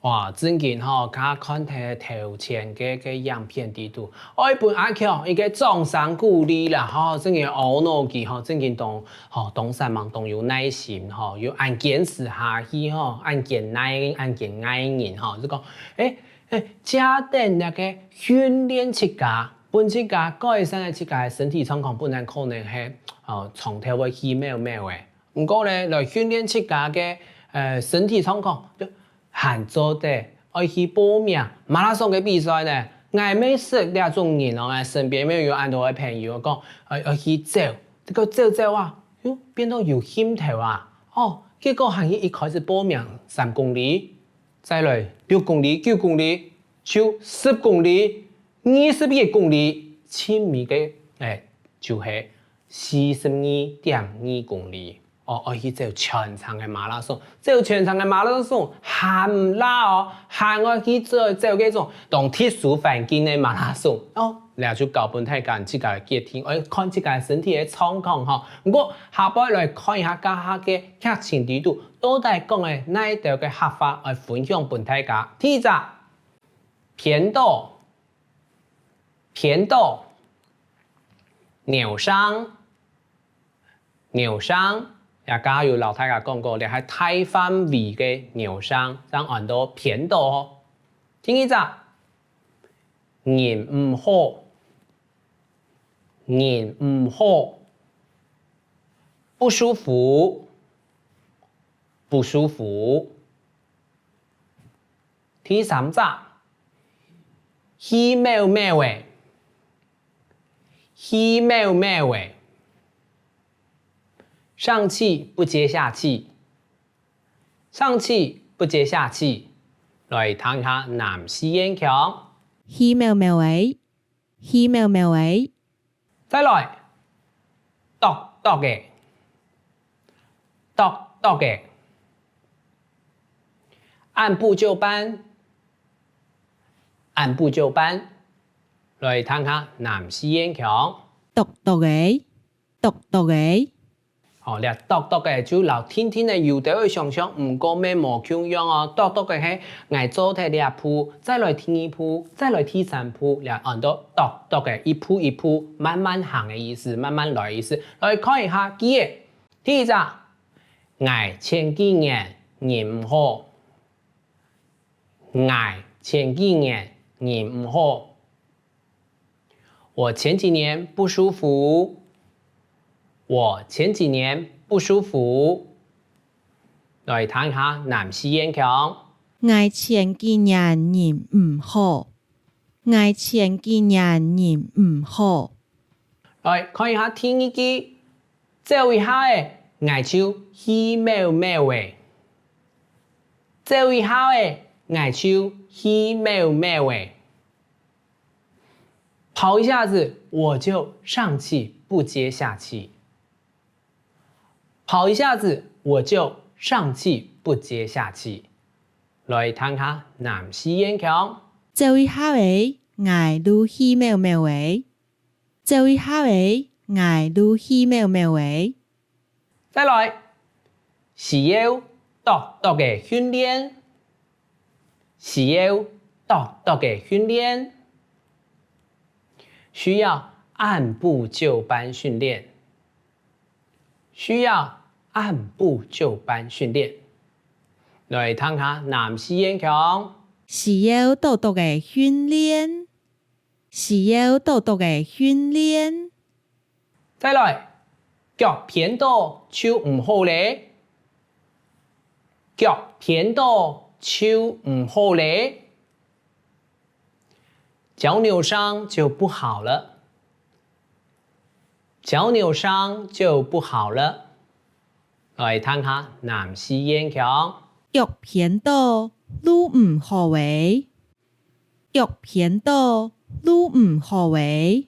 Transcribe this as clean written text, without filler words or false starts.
哇，最近吼，甲看睇頭前嘅影片底度，我一本阿強一個壯山鼓勵啦，吼，最近學腦機吼，最近當山忙當有耐心吼，要按堅持下去吼，按堅耐人吼，就講加點那個訓練自家，本自家改善自家身體狀況，本來可能係從頭會起慢嘅，不過咧來訓練自家嘅身體狀況。喊做的，愛去報名馬拉松嘅比賽呢。我沒識兩種人哦，身邊沒有很多嘅朋友講，愛去走，這個走啊，變到有興頭啊。結果行業一開始報名3公里，再來6公里、9公里，就10公里、21公里，前面嘅就係42.2公里。我去走全場嘅馬拉松，走全場嘅馬拉松喊唔拉哦，喊我去走嗰種當特殊環境嘅馬拉松然後就搞本太講自己嘅結體，我看自己身體嘅狀況哈。不過下擺來看一下家下嘅劇情地圖，到底講嘅哪一條嘅合法來分享本太講。第一隻偏多扭傷。也加有老太家講過，你係大範圍嘅扭傷，咁按到偏多。第二隻人唔好，不舒服。第三隻稀貓嘅。上氣不接下氣，來談下南西煙強。稀貓貓嘅，再來，篤嘅，按部就班，來談下南西煙強。篤嘅。你篤嘅就留天嘅搖到去想象，唔過咩冇窮樣哦。篤嘅係挨做睇兩步，再來第二步，再來第三步，你按到篤嘅一步慢慢行嘅意思，慢慢來意思。來看一下記嘅，第一隻挨前幾年人唔好，我前幾年不舒服。來談下南西煙強。我前幾年人唔好。來看一下第二句，走一下誒，我就稀貓嘅。跑一下子我就上氣不接下氣。來談下南西煙強。走一下誒，我都稀貓嘅。再來，需要篤嘅訓練，需要按部就班訓練。來談下南西煙強。需要篤嘅訓練。再來，腳偏多手唔好咧。腳扭傷就不好了。來談下南西煙強。腳偏多路唔好誒。